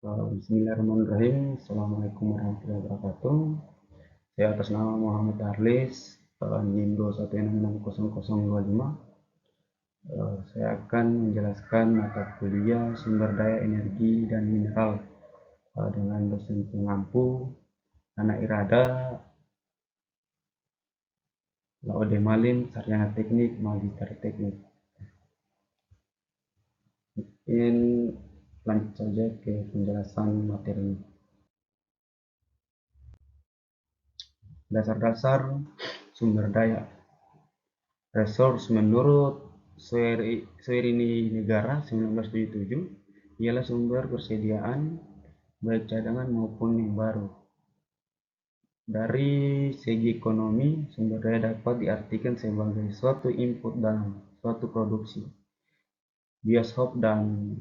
Bismillahirrahmanirrahim. Assalamualaikum warahmatullahi wabarakatuh. Saya atas nama Muhammad Arlis, NIM 2166025. Saya akan menjelaskan mata kuliah sumber daya energi dan mineral dengan dosen pengampu Anak Irada Laude Malim, Sarjana Teknik, Magister Teknik. Mungkin lanjut saja ke penjelasan materi. Dasar-dasar sumber daya. Resource menurut Soerini Negara 1977 ialah sumber persediaan baik cadangan maupun yang baru. Dari segi ekonomi, sumber daya dapat diartikan sebagai suatu input dalam suatu produksi. Bieshop dan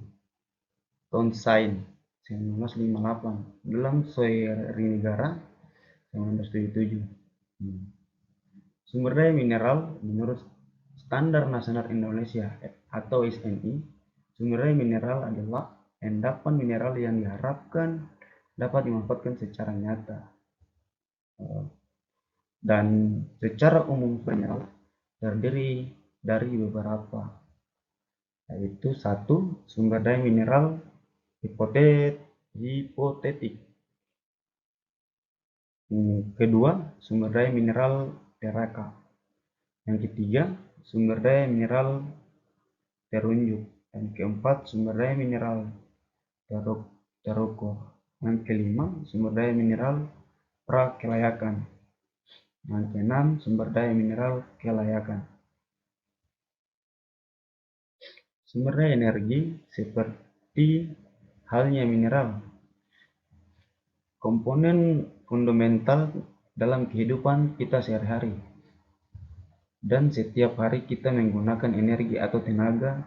Townsend 1958 dalam Soerini Negara 1977. Sumber daya mineral menurut Standar Nasional Indonesia atau SNI, sumber daya mineral adalah endapan mineral yang diharapkan dapat dimanfaatkan secara nyata. Dan secara umum mineral terdiri dari beberapa, yaitu satu, sumber daya mineral hipotetik. Kedua, sumber daya mineral teraka. Yang ketiga, sumber daya mineral terunjuk. Yang keempat, sumber daya mineral terukur. Yang kelima, sumber daya mineral prakelayakan. Yang keenam, sumber daya mineral kelayakan. Sumber daya energi seperti halnya mineral, komponen fundamental dalam kehidupan kita sehari-hari. Dan setiap hari kita menggunakan energi atau tenaga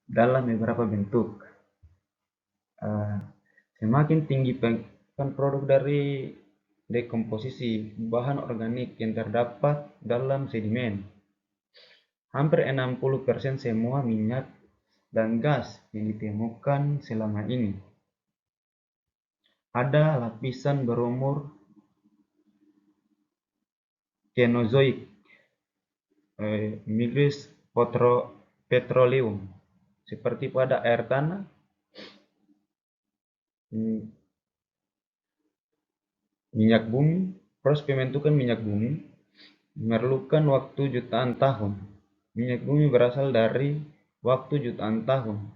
dalam beberapa bentuk. Semakin tinggi produk dari dekomposisi bahan organik yang terdapat dalam sedimen. Hampir 60% semua minyak dan gas yang ditemukan selama ini ada lapisan berumur Cenozoik, migris petroleum, seperti pada air tanah, minyak bumi. Proses pembentukan minyak bumi memerlukan waktu jutaan tahun. Minyak bumi berasal dari waktu jutaan tahun.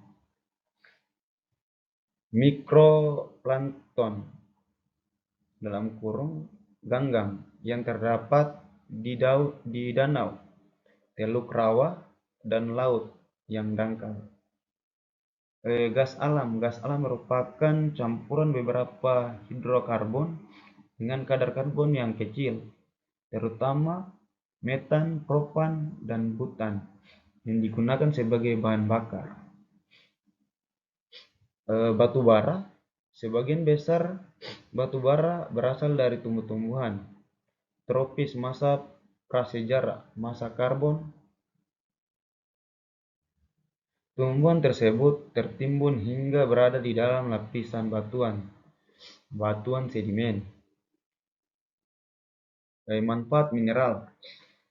Mikroplankton dalam kurung ganggang yang terdapat di danau, teluk rawa, dan laut yang dangkal. Gas alam merupakan campuran beberapa hidrokarbon dengan kadar karbon yang kecil, terutama metan, propan, dan butan yang digunakan sebagai bahan bakar. Batu bara, sebagian besar batu bara berasal dari tumbuh-tumbuhan tropis masa prasejarah, masa karbon. Tumbuhan tersebut tertimbun hingga berada di dalam lapisan batuan sedimen. Manfaat mineral.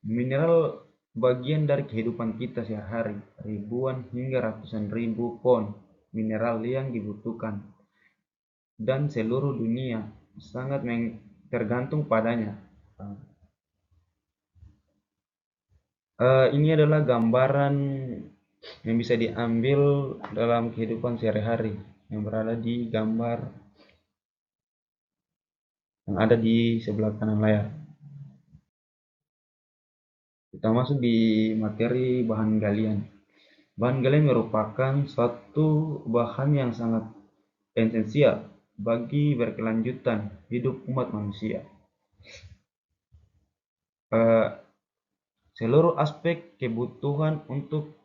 Mineral bagian dari kehidupan kita sehari-hari. Ribuan hingga ratusan ribu ton mineral yang dibutuhkan dan seluruh dunia sangat tergantung padanya. Ini adalah gambaran yang bisa diambil dalam kehidupan sehari-hari yang berada di gambar yang ada di sebelah kanan layar. Kita masuk di materi bahan galian. Bahan galian merupakan suatu bahan yang sangat esensial bagi berkelanjutan hidup umat manusia. Seluruh aspek kebutuhan untuk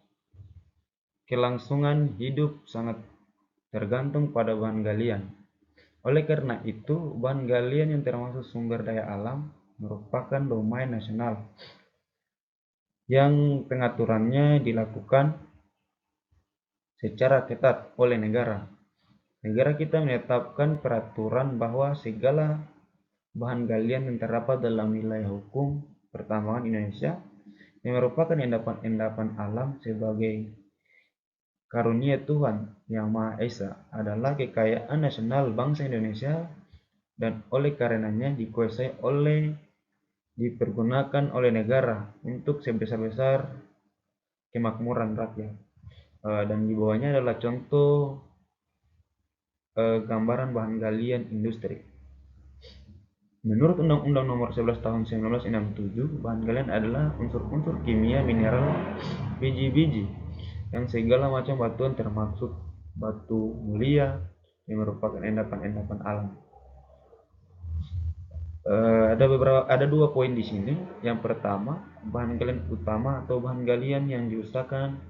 kelangsungan hidup sangat tergantung pada bahan galian. Oleh karena itu, bahan galian yang termasuk sumber daya alam merupakan domain nasional yang pengaturannya dilakukan secara ketat oleh negara. Negara kita menetapkan peraturan bahwa segala bahan galian yang terdapat dalam wilayah hukum pertambangan Indonesia yang merupakan endapan alam sebagai karunia Tuhan Yang Maha Esa adalah kekayaan nasional bangsa Indonesia dan oleh karenanya dipergunakan oleh negara untuk sebesar-besar kemakmuran rakyat. Dan di bawahnya adalah contoh gambaran bahan galian industri. Menurut Undang-Undang Nomor 11 Tahun 1967, bahan galian adalah unsur-unsur kimia, mineral, biji-biji, yang segala macam batuan termasuk batu mulia yang merupakan endapan-endapan alam. Ada dua poin di sini. Yang pertama, bahan galian utama atau bahan galian yang diusahakan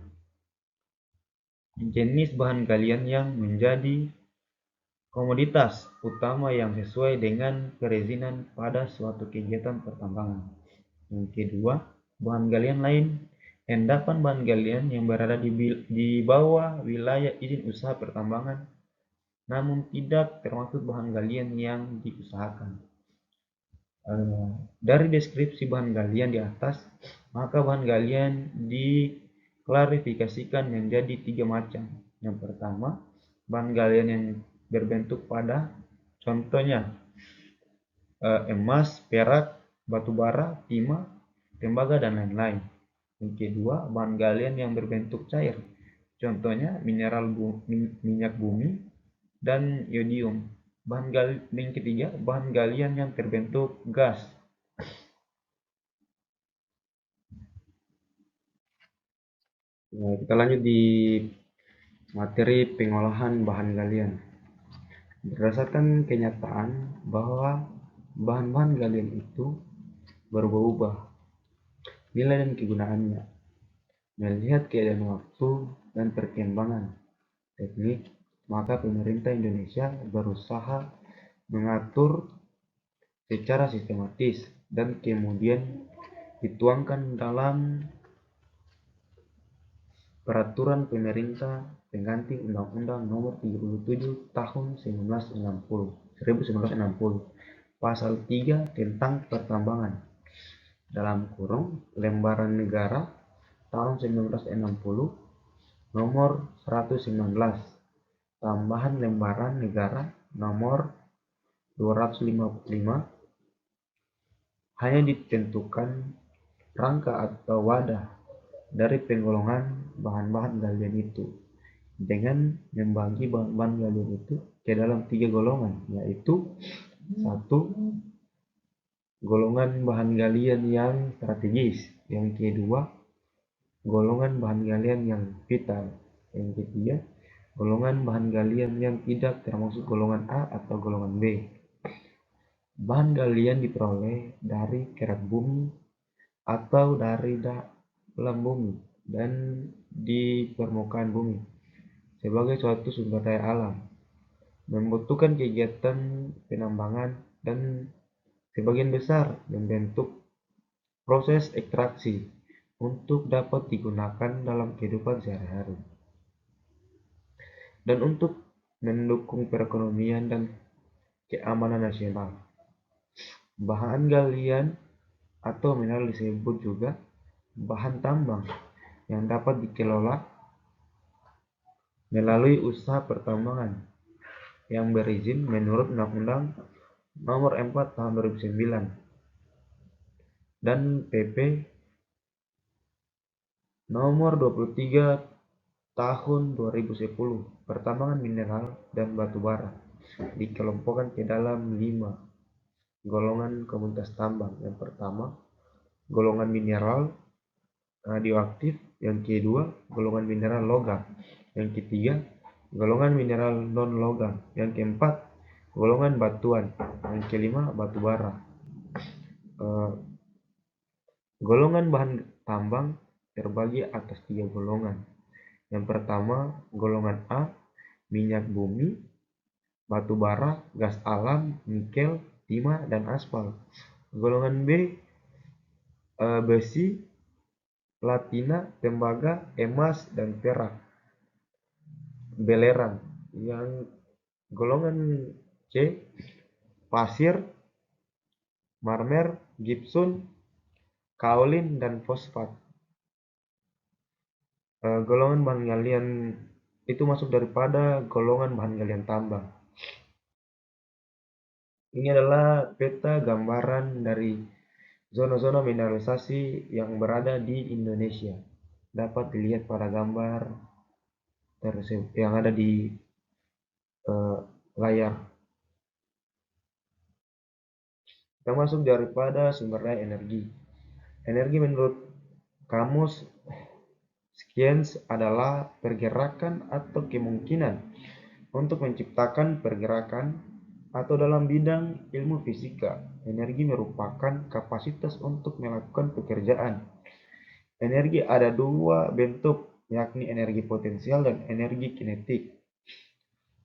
jenis bahan galian yang menjadi komoditas utama yang sesuai dengan perizinan pada suatu kegiatan pertambangan. Yang kedua, bahan galian lain, endapan bahan galian yang berada di bawah wilayah izin usaha pertambangan, namun tidak termasuk bahan galian yang diusahakan. Dari deskripsi bahan galian di atas, maka bahan galian diklarifikasikan menjadi 3 macam. Yang pertama, bahan galian yang berbentuk padat, contohnya emas, perak, batu bara, timah, tembaga, dan lain-lain. Yang kedua, bahan galian yang berbentuk cair, contohnya minyak bumi dan iodium. Yang ketiga, bahan galian yang terbentuk gas. Nah, kita lanjut di materi pengolahan bahan galian. Berdasarkan kenyataan bahwa bahan-bahan galian itu berubah-ubah nilai dan kegunaannya, melihat keadaan waktu dan perkembangan teknik, maka pemerintah Indonesia berusaha mengatur secara sistematis dan kemudian dituangkan dalam Peraturan Pemerintah Pengganti Undang-Undang Nomor 37 Tahun 1960 Pasal 3 tentang Pertambangan (Lembaran Negara Tahun 1960 Nomor 119 Tambahan Lembaran Negara Nomor 255 hanya ditentukan rangka atau wadah dari penggolongan bahan-bahan galian itu dengan membagi bahan-bahan galian itu ke dalam 3 golongan, yaitu 1. Golongan bahan galian yang strategis. Yang kedua, golongan bahan galian yang vital. Yang ketiga, golongan bahan galian yang tidak termasuk golongan A atau golongan B. Bahan galian diperoleh dari kerak bumi atau dari dalam bumi dan di permukaan bumi sebagai suatu sumber daya alam, membutuhkan kegiatan penambangan dan sebagian besar membentuk proses ekstraksi untuk dapat digunakan dalam kehidupan sehari-hari dan untuk mendukung perekonomian dan keamanan nasional. Bahan galian atau mineral disebut juga bahan tambang yang dapat dikelola melalui usaha pertambangan yang berizin menurut Undang-Undang Nomor 4 Tahun 2009 dan PP Nomor 23 Tahun 2010. Pertambangan mineral dan batu bara dikelompokkan ke dalam 5 golongan komoditas tambang. Yang pertama, golongan mineral radioaktif. Yang kedua, golongan mineral logam. Yang ketiga, golongan mineral non-logam. Yang keempat, golongan batuan. Yang kelima, batu bara. Golongan bahan tambang terbagi atas 3 golongan. Yang pertama, golongan A, minyak bumi, batu bara, gas alam, nikel, timah, dan aspal. Golongan B, besi, platina, tembaga, emas, dan perak, belerang. Yang Golongan C, pasir, marmer, gypsum, kaolin, dan fosfat. Golongan bahan galian itu masuk daripada golongan bahan galian tambang. Ini adalah peta gambaran dari zona-zona mineralisasi yang berada di Indonesia. Dapat dilihat pada gambar yang ada di layar. Kita masuk daripada sumber daya energi. Energi menurut kamus Science adalah pergerakan atau kemungkinan untuk menciptakan pergerakan, atau dalam bidang ilmu fisika, energi merupakan kapasitas untuk melakukan pekerjaan. Energi ada dua bentuk, yakni energi potensial dan energi kinetik.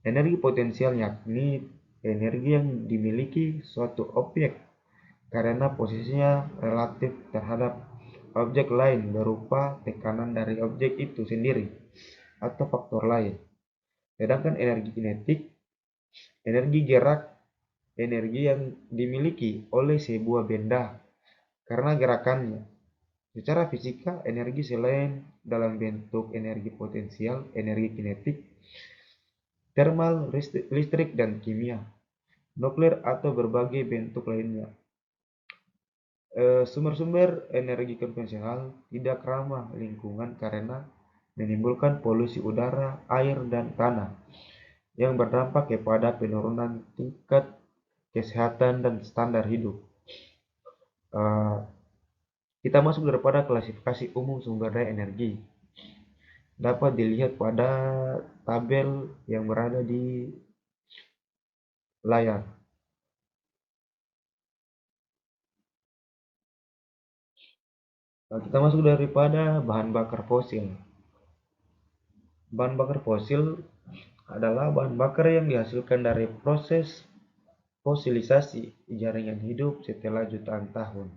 Energi potensial yakni energi yang dimiliki suatu objek karena posisinya relatif terhadap objek lain berupa tekanan dari objek itu sendiri atau faktor lain. Sedangkan energi kinetik, energi gerak, energi yang dimiliki oleh sebuah benda karena gerakannya. Secara fisika, energi selain dalam bentuk energi potensial, energi kinetik, thermal, listrik, dan kimia, nuklir, atau berbagai bentuk lainnya. Sumber-sumber energi konvensional tidak ramah lingkungan karena menimbulkan polusi udara, air, dan tanah yang berdampak kepada penurunan tingkat kesehatan dan standar hidup. Kita masuk daripada klasifikasi umum sumber daya energi. Dapat dilihat pada tabel yang berada di layar. Kita masuk daripada bahan bakar fosil. Bahan bakar fosil adalah bahan bakar yang dihasilkan dari proses fosilisasi jaringan hidup setelah jutaan tahun.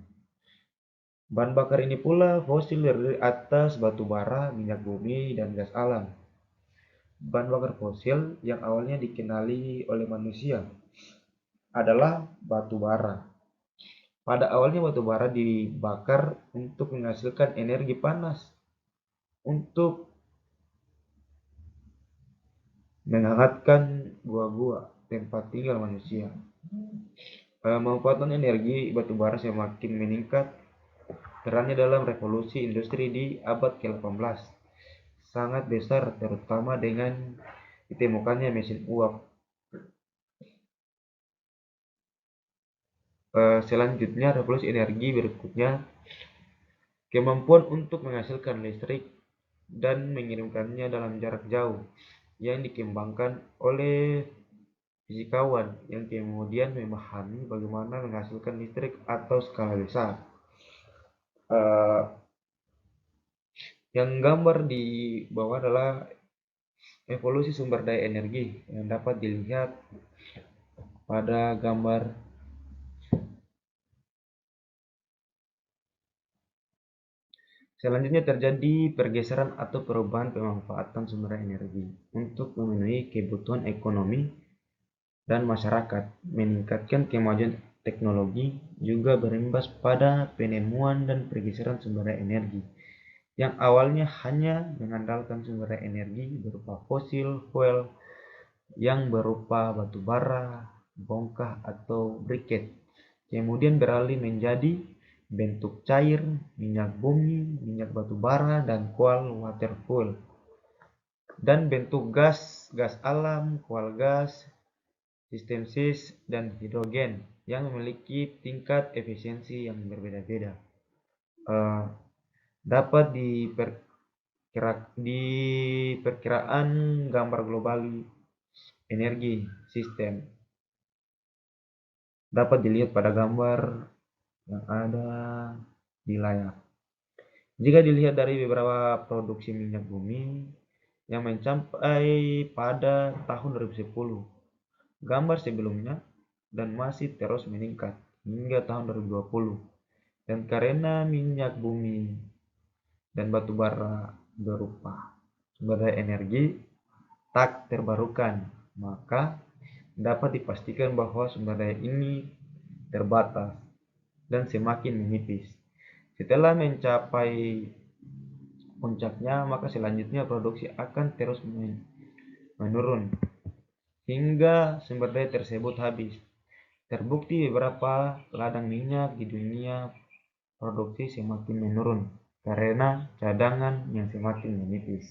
Bahan bakar ini pula fosil terdiri atas batu bara, minyak bumi, dan gas alam. Bahan bakar fosil yang awalnya dikenali oleh manusia adalah batu bara. Pada awalnya batu bara dibakar untuk menghasilkan energi panas untuk menghangatkan gua-gua tempat tinggal manusia. Pemanfaatan energi batu bara semakin meningkat perannya dalam revolusi industri di abad ke-18. Sangat besar terutama dengan ditemukannya mesin uap. Selanjutnya, revolusi energi berikutnya, kemampuan untuk menghasilkan listrik dan mengirimkannya dalam jarak jauh yang dikembangkan oleh fisikawan yang kemudian memahami bagaimana menghasilkan listrik atau skala besar. Yang gambar di bawah adalah evolusi sumber daya energi yang dapat dilihat pada gambar. Selanjutnya terjadi pergeseran atau perubahan pemanfaatan sumber energi untuk memenuhi kebutuhan ekonomi dan masyarakat. Meningkatkan kemajuan teknologi juga berimbas pada penemuan dan pergeseran sumber energi yang awalnya hanya mengandalkan sumber energi berupa fosil fuel yang berupa batu bara, bongkah, atau briket, kemudian beralih menjadi bentuk cair, minyak bumi, minyak batu bara, dan kual water fuel, dan bentuk gas, gas alam, kual gas, sistem cis, dan hidrogen yang memiliki tingkat efisiensi yang berbeda-beda. Dapat diperkiraan gambar global energi sistem dapat dilihat pada gambar yang ada di layar. Jika dilihat dari beberapa produksi minyak bumi yang mencapai pada tahun 2010, gambar sebelumnya, dan masih terus meningkat hingga tahun 2020. Dan karena minyak bumi dan batu bara berupa sumber daya energi tak terbarukan, maka dapat dipastikan bahwa sumber daya ini terbatas dan semakin menipis. Setelah mencapai puncaknya, maka selanjutnya produksi akan terus menurun hingga sumber daya tersebut habis. Terbukti beberapa ladang minyak di dunia produksi semakin menurun karena cadangan yang semakin menipis.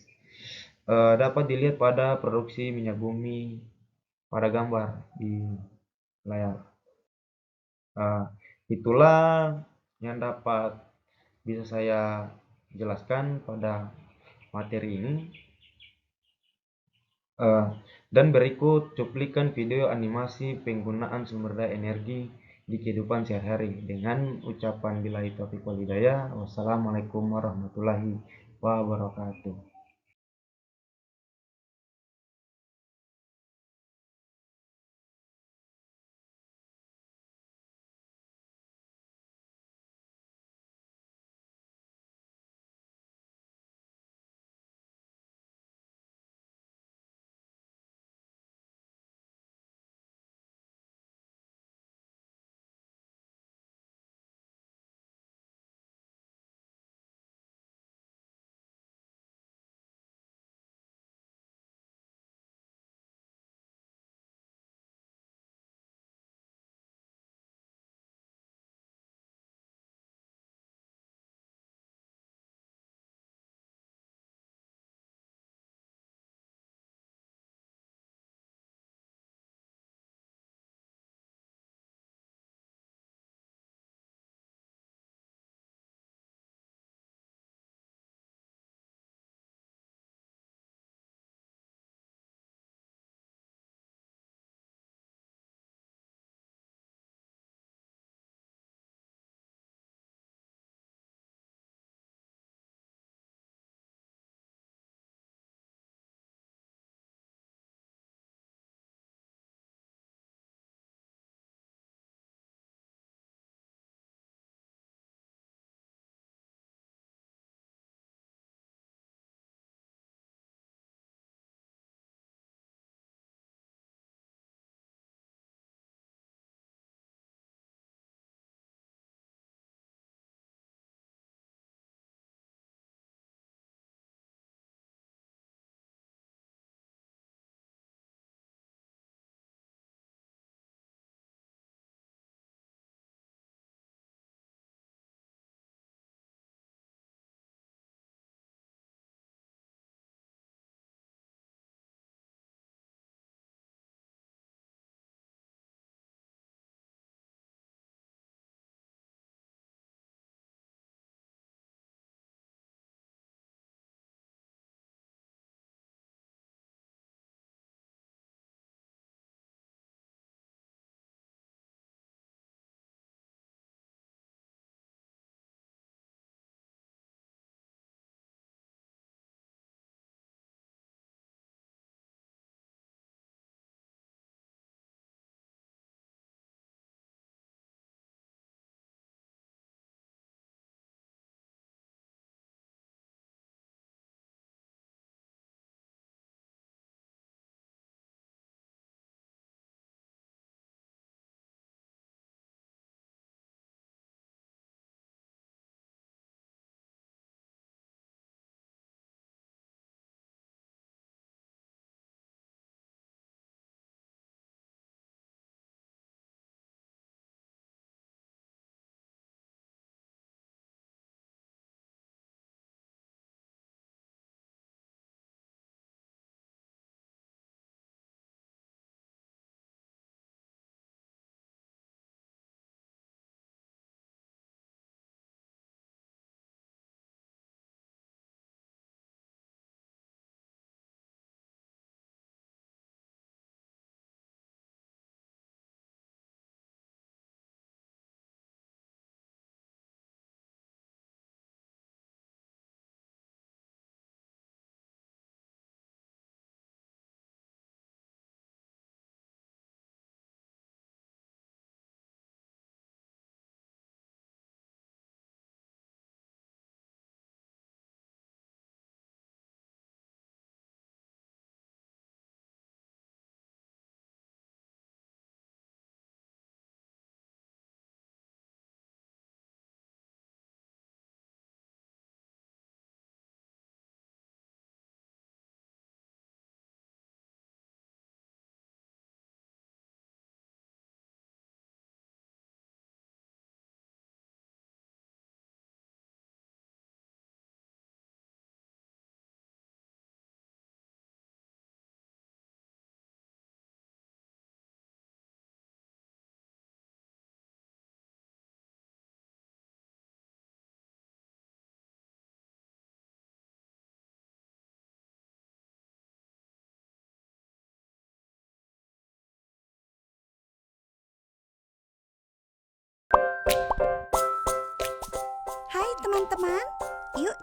Dapat dilihat pada produksi minyak bumi pada gambar di layar. Uh, Itulah yang dapat bisa saya jelaskan pada materi ini. Dan berikut cuplikan video animasi penggunaan sumber daya energi di kehidupan sehari-hari dengan ucapan billahi taufiq wal hidayah. Wassalamualaikum warahmatullahi wabarakatuh.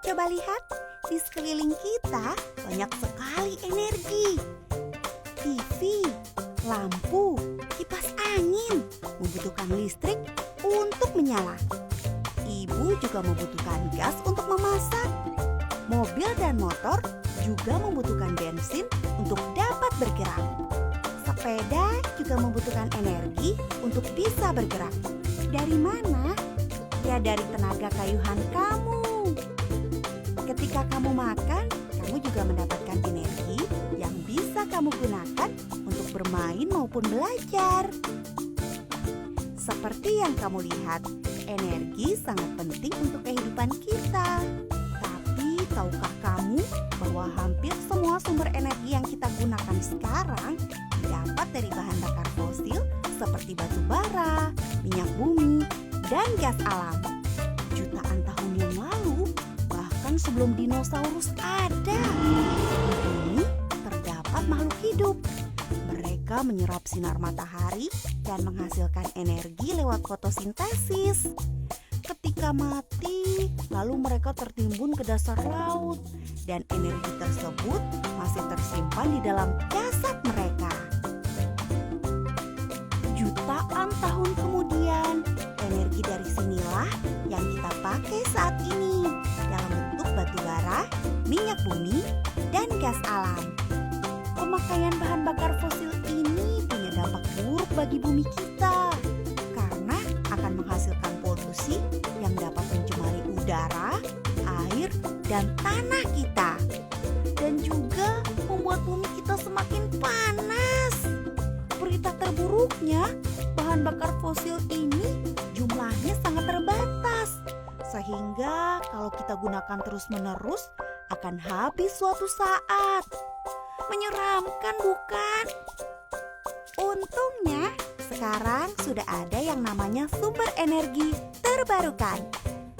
Coba lihat, di sekeliling kita banyak sekali energi. TV, lampu, kipas angin membutuhkan listrik untuk menyala. Ibu juga membutuhkan gas untuk memasak. Mobil dan motor juga membutuhkan bensin untuk dapat bergerak. Sepeda juga membutuhkan energi untuk bisa bergerak. Dari mana? Ya dari tenaga kayuhan kamu. Ketika kamu makan, kamu juga mendapatkan energi yang bisa kamu gunakan untuk bermain maupun belajar. Seperti yang kamu lihat, energi sangat penting untuk kehidupan kita. Tapi tahukah kamu bahwa hampir semua sumber energi yang kita gunakan sekarang didapat dari bahan bakar fosil seperti batu bara, minyak bumi, dan gas alam. Jutaan tahun yang lalu, bahkan sebelum dinosaurus ada, di bumi terdapat makhluk hidup. Mereka menyerap sinar matahari dan menghasilkan energi lewat fotosintesis. Ketika mati, lalu mereka tertimbun ke dasar laut dan energi tersebut masih tersimpan di dalam jasad mereka. Jutaan tahun kemudian, energi dari sinilah yang kita pakai saat ini dalam bentuk batu bara, minyak bumi, dan gas alam. Pemakaian bahan bakar fosil ini punya dampak buruk bagi bumi kita karena akan menghasilkan polusi yang dapat mencemari udara, air, dan tanah kita. Dan juga membuat bumi kita semakin panas. Berita terburuknya, bahan bakar fosil ini jumlahnya sangat terbatas. Sehingga kalau kita gunakan terus-menerus akan habis suatu saat. Menyeramkan bukan? Untungnya sekarang sudah ada yang namanya sumber energi terbarukan,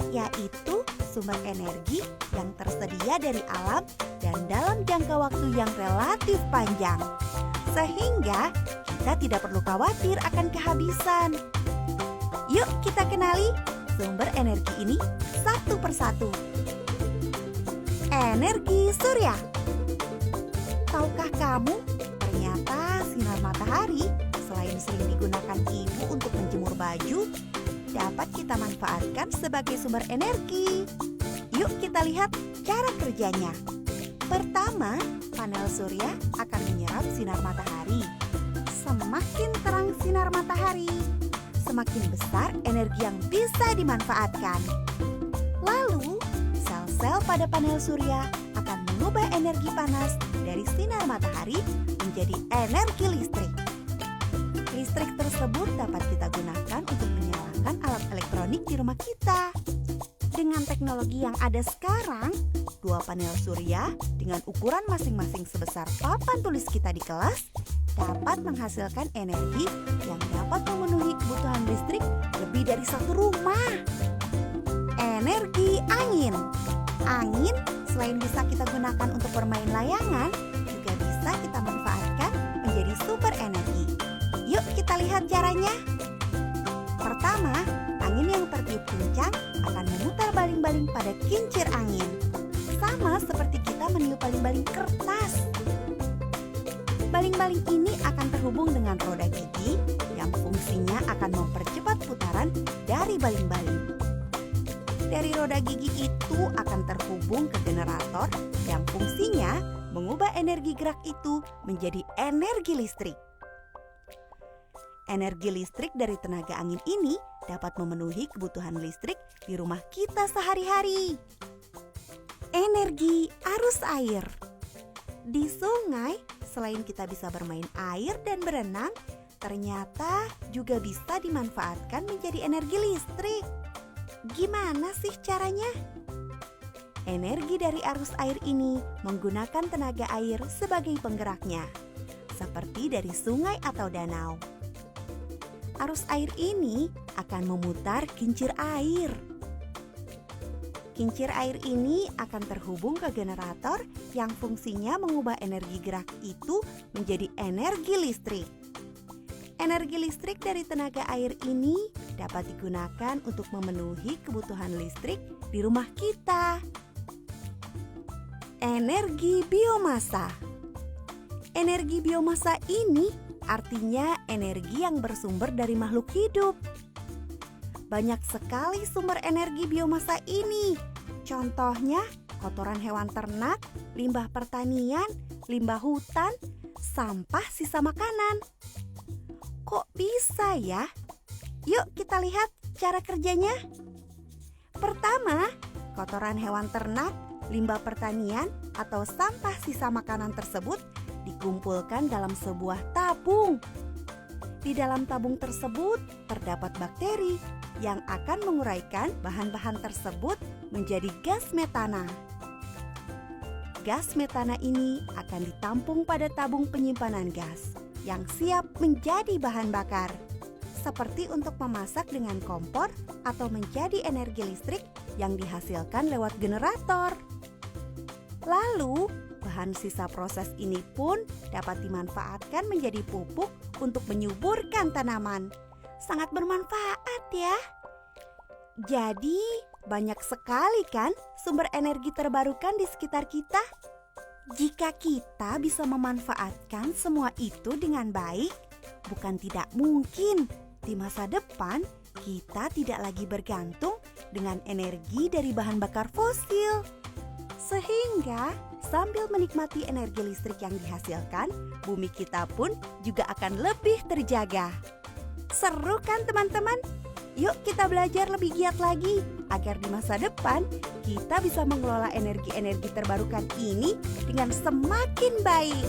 yaitu sumber energi yang tersedia dari alam dan dalam jangka waktu yang relatif panjang. Sehingga kita tidak perlu khawatir akan kehabisan. Yuk kita kenali sumber energi ini satu persatu. Energi surya. Tahukah kamu, ternyata sinar matahari selain sering digunakan ibu untuk menjemur baju, dapat kita manfaatkan sebagai sumber energi. Yuk kita lihat cara kerjanya. Pertama, panel surya akan menyerap sinar matahari. Semakin terang sinar matahari, semakin besar energi yang bisa dimanfaatkan. Lalu, sel-sel pada panel surya akan mengubah energi panas dari sinar matahari menjadi energi listrik. Listrik tersebut dapat kita gunakan untuk menyalakan alat elektronik di rumah kita. Dengan teknologi yang ada sekarang, dua panel surya dengan ukuran masing-masing sebesar papan tulis kita di kelas dapat menghasilkan energi yang dapat memenuhi kebutuhan listrik lebih dari satu rumah. Energi angin. Angin selain bisa kita gunakan untuk bermain layangan, juga bisa kita manfaatkan menjadi sumber energi. Yuk kita lihat caranya. Pertama, angin yang tertiup kencang akan memutar baling-baling pada kincir angin. Sama seperti kita meniup baling-baling kertas. Baling-baling ini akan terhubung dengan roda gigi yang fungsinya akan mempercepat putaran dari baling-baling. Dari roda gigi itu akan terhubung ke generator yang fungsinya mengubah energi gerak itu menjadi energi listrik. Energi listrik dari tenaga angin ini dapat memenuhi kebutuhan listrik di rumah kita sehari-hari. Energi arus air. Di sungai, selain kita bisa bermain air dan berenang, ternyata juga bisa dimanfaatkan menjadi energi listrik. Gimana sih caranya? Energi dari arus air ini menggunakan tenaga air sebagai penggeraknya, seperti dari sungai atau danau. Arus air ini akan memutar kincir air. Kincir air ini akan terhubung ke generator yang fungsinya mengubah energi gerak itu menjadi energi listrik. Energi listrik dari tenaga air ini dapat digunakan untuk memenuhi kebutuhan listrik di rumah kita. Energi biomasa. Energi biomasa ini artinya energi yang bersumber dari makhluk hidup. Banyak sekali sumber energi biomasa ini. Contohnya kotoran hewan ternak, limbah pertanian, limbah hutan, sampah sisa makanan. Kok bisa ya? Yuk kita lihat cara kerjanya. Pertama, kotoran hewan ternak, limbah pertanian, atau sampah sisa makanan tersebut dikumpulkan dalam sebuah tabung. Di dalam tabung tersebut terdapat bakteri yang akan menguraikan bahan-bahan tersebut menjadi gas metana. Gas metana ini akan ditampung pada tabung penyimpanan gas yang siap menjadi bahan bakar, seperti untuk memasak dengan kompor atau menjadi energi listrik yang dihasilkan lewat generator. Lalu, bahan sisa proses ini pun dapat dimanfaatkan menjadi pupuk untuk menyuburkan tanaman. Sangat bermanfaat ya. Jadi, banyak sekali kan sumber energi terbarukan di sekitar kita? Jika kita bisa memanfaatkan semua itu dengan baik, bukan tidak mungkin di masa depan kita tidak lagi bergantung dengan energi dari bahan bakar fosil. Sehingga sambil menikmati energi listrik yang dihasilkan, bumi kita pun juga akan lebih terjaga. Seru kan teman-teman? Yuk kita belajar lebih giat lagi agar di masa depan kita bisa mengelola energi-energi terbarukan ini dengan semakin baik.